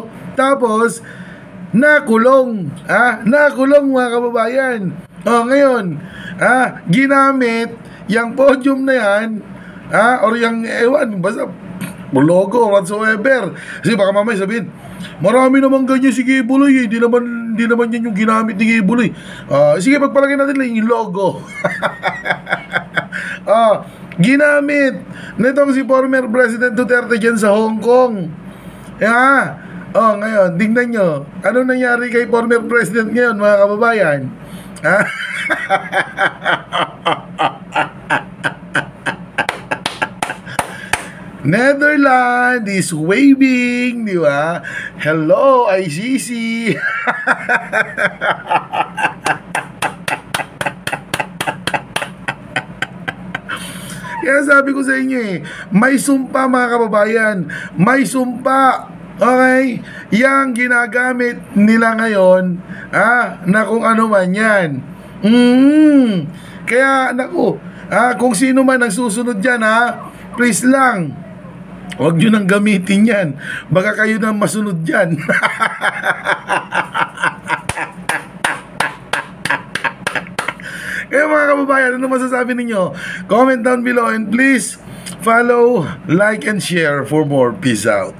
nyo, tapos nakulong. Nakulong mga kababayan. Ngayon, ginamit yung podium na yan, or yung ewan, basta logo whatsoever. Kasi baka mamaya sabihin, marami naman ganyan si Kibuloy, hindi naman yan yung ginamit ni Kibuloy. Sige, pagpalagay natin lang yung logo. Ginamit nitong si former President Duterte dyan sa Hong Kong. Ngayon, tingnan nyo, anong nangyari kay former President ngayon, mga kababayan? Netherlands is waving, di ba? Hello, ICC. Kaya sabi ko sa inyo may sumpa mga kababayan, may sumpa. Okay? Yang ginagamit nila ngayon, na kung ano man yan. Kaya, naku, kung sino man ang susunod dyan, please lang, huwag nyo nang gamitin yan. Baka kayo na masunod dyan. Kaya mga kababayan, ano masasabi ninyo? Comment down below and please follow, like, and share for more. Peace out.